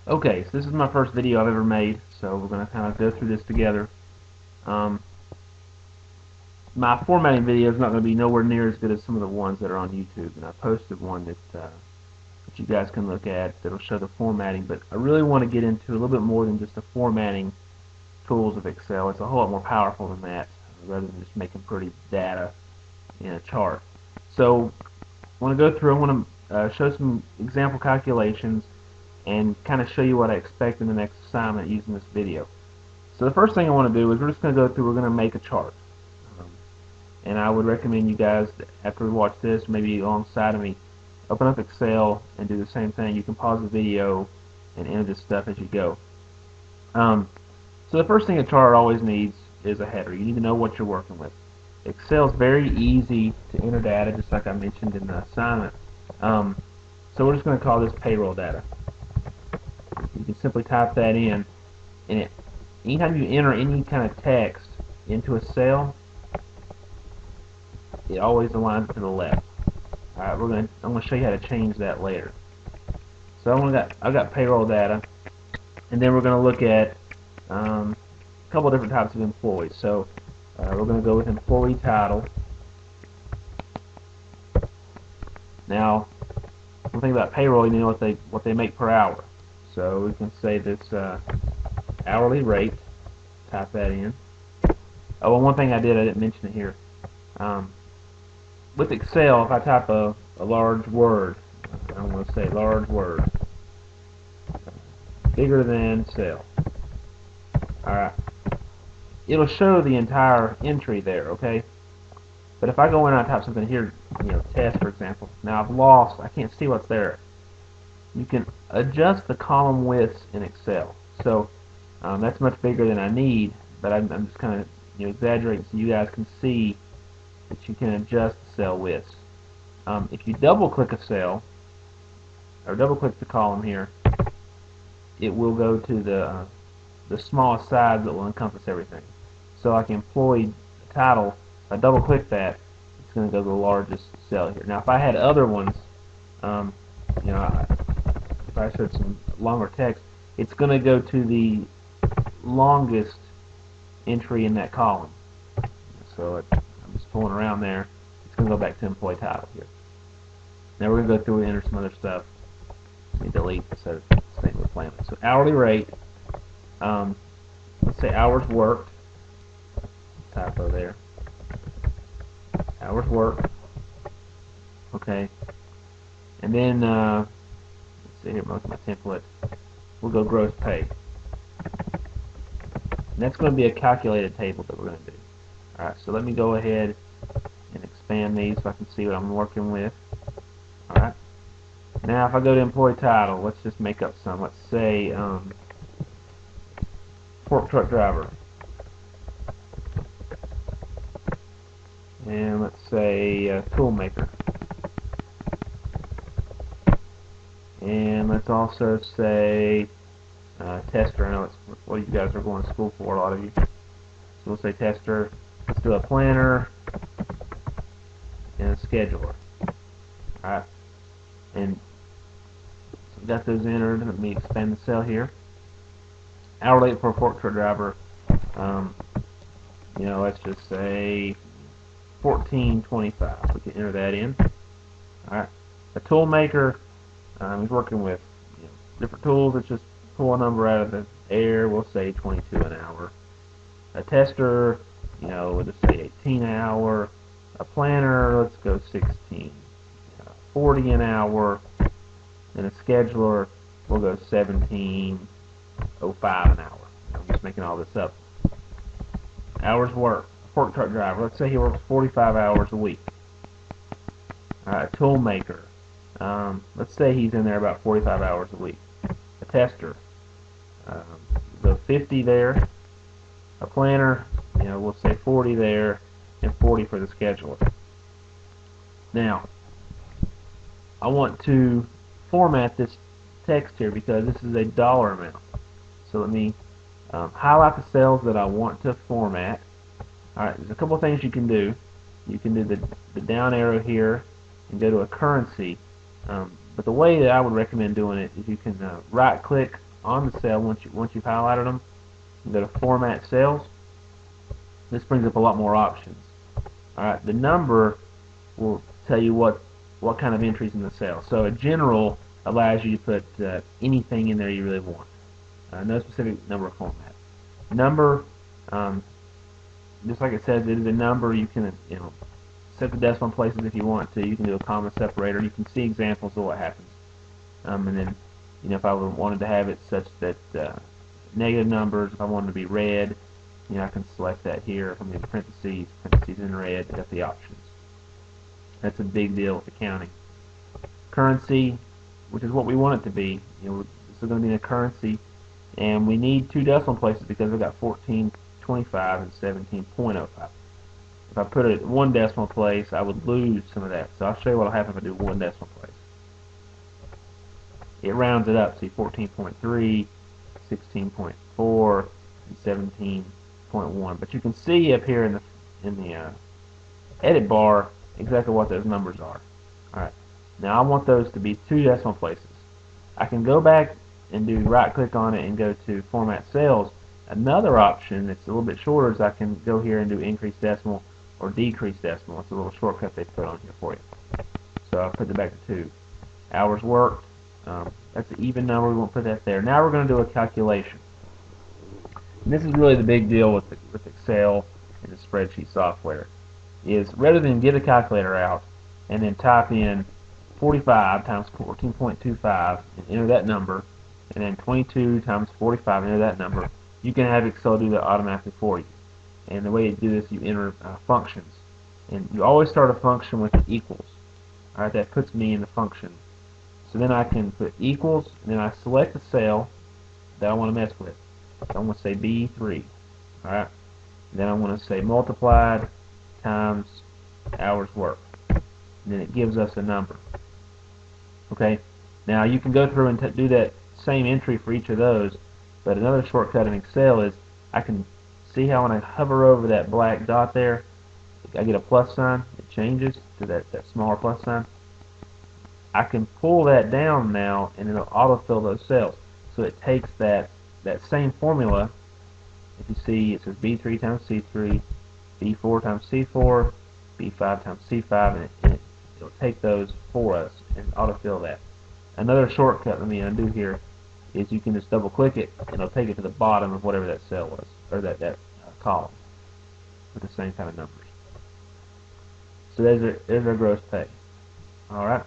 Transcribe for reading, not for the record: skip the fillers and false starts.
Okay, so this is my first video I've ever made, so we're going to kind of go through this together. Um, my formatting video is not going to be nowhere near as good as some of the ones that are on YouTube, and I posted one that you guys can look at that'll show the formatting, but I really want to get into a little bit more than just the formatting tools of Excel. It's a whole lot more powerful than that, rather than just making pretty data in a chart. So I want to go through, I want to show some example calculations and kind of show you what I expect in the next assignment using this video. So the first thing I want to do is we're just going to go through, we're going to make a chart. Um, and I would recommend you guys, after we watch this, maybe alongside of me, open up Excel and do the same thing. You can pause the video and enter this stuff as you go. So the first thing a chart always needs is a header. You need to know what you're working with. Excel is very easy to enter data, just like I mentioned in the assignment. So we're just going to call this payroll data. You can simply type that in, and anytime you enter any kind of text into a cell, it always aligns to the left. All right, I'm going to show you how to change that later. So I've got payroll data, and then we're going to look at a couple of different types of employees. So we're going to go with employee title. Now, one thing about payroll, you know what they make per hour. So we can say this hourly rate. Type that in. Oh, well, one thing I didn't mention it here. With Excel, if I type a large word, I'm going to say large word, bigger than cell. All right. It'll show the entire entry there, okay? But if I go in and I type something here, test, for example, now I can't see what's there. You can adjust the column widths in Excel. So that's much bigger than I need, but I'm just kind of exaggerating so you guys can see that you can adjust the cell widths. If you double click a cell, or double click the column here, it will go to the smallest size that will encompass everything. So like employee title, if I double click that, it's going to go to the largest cell here. Now if I had other ones, if I showed some longer text, it's going to go to the longest entry in that column. So I'm just pulling around there. It's going to go back to employee title here. Now we're going to go through and enter some other stuff. Let me delete the set of things we're playing with. So hourly rate, let's say hours worked. Typo there. Hours worked. Okay. And then let's see here, most of my template. We'll go gross pay. And that's going to be a calculated table that we're going to do. Alright, so let me go ahead and expand these so I can see what I'm working with. Alright. Now if I go to employee title, let's just make up some. Let's say fork truck driver. And let's say tool maker. And let's also say tester. I know it's what you guys are going to school for, a lot of you. So we'll say tester. Let's do a planner and a scheduler. Alright. And so we got those entered. Let me expand the cell here. Hourly rate for a fork truck driver. Let's just say $14.25. We can enter that in. Alright. A tool maker. He's working with different tools. Let's just pull a number out of the air. We'll say 22 an hour. A tester, we'll just say 18 an hour. A planner, let's go 16. 40 an hour. And a scheduler, we'll go 17.05 an hour. I'm just making all this up. Hours work. A fork truck driver, let's say he works 45 hours a week. Alright, a tool maker. Let's say he's in there about 45 hours a week. A tester, go 50 there. A planner, we'll say 40 there, and 40 for the scheduler. Now, I want to format this text here because this is a dollar amount. So let me highlight the cells that I want to format. Alright, there's a couple of things you can do. You can do the down arrow here and go to a currency. But the way that I would recommend doing it is you can right click on the cell once you've highlighted them. You go to Format Cells. This brings up a lot more options. All right, the number will tell you what kind of entries in the cell. So a general allows you to put anything in there you really want. No specific number format. Number, just like it says, it is a number. You can set the decimal places if you want to. You can do a comma separator. You can see examples of what happens. And then, if I wanted to have it such that negative numbers, if I wanted to be red, I can select that here. If I'm in parentheses in red, that's the options. That's a big deal with accounting. Currency, which is what we want it to be. This is going to be in a currency, and we need 2 decimal places because we've got 14.25 and 17.05. If I put it at 1 decimal place, I would lose some of that. So I'll show you what will happen if I do 1 decimal place. It rounds it up. See, 14.3, 16.4, and 17.1. But you can see up here in the edit bar exactly what those numbers are. All right. Now I want those to be 2 decimal places. I can go back and do right-click on it and go to Format Cells. Another option that's a little bit shorter is I can go here and do increase decimal or decrease decimal. It's a little shortcut they put on here for you. So I'll put it back to 2. Hours worked. That's an even number. We won't put that there. Now we're going to do a calculation. And this is really the big deal with Excel and the spreadsheet software. Is rather than get a calculator out and then type in 45 times 14.25 and enter that number, and then 22 times 45 and enter that number, you can have Excel do that automatically for you. And the way you do this, you enter functions. And you always start a function with equals. Alright, that puts me in the function. So then I can put equals, and then I select the cell that I want to mess with. So I'm going to say B3. Alright. Then I'm going to say multiplied times hours worked. And then it gives us a number. Okay. Now you can go through and do that same entry for each of those, but another shortcut in Excel is I can see how when I hover over that black dot there, I get a plus sign. It changes to that smaller plus sign. I can pull that down now, and it'll autofill those cells. So it takes that same formula. If you see, it says B3 times C3, B4 times C4, B5 times C5, and it'll take those for us and autofill that. Another shortcut, let me undo here, is you can just double click it, and it'll take it to the bottom of whatever that cell was, or that column, with the same kind of numbers. So there's our gross pay. All right.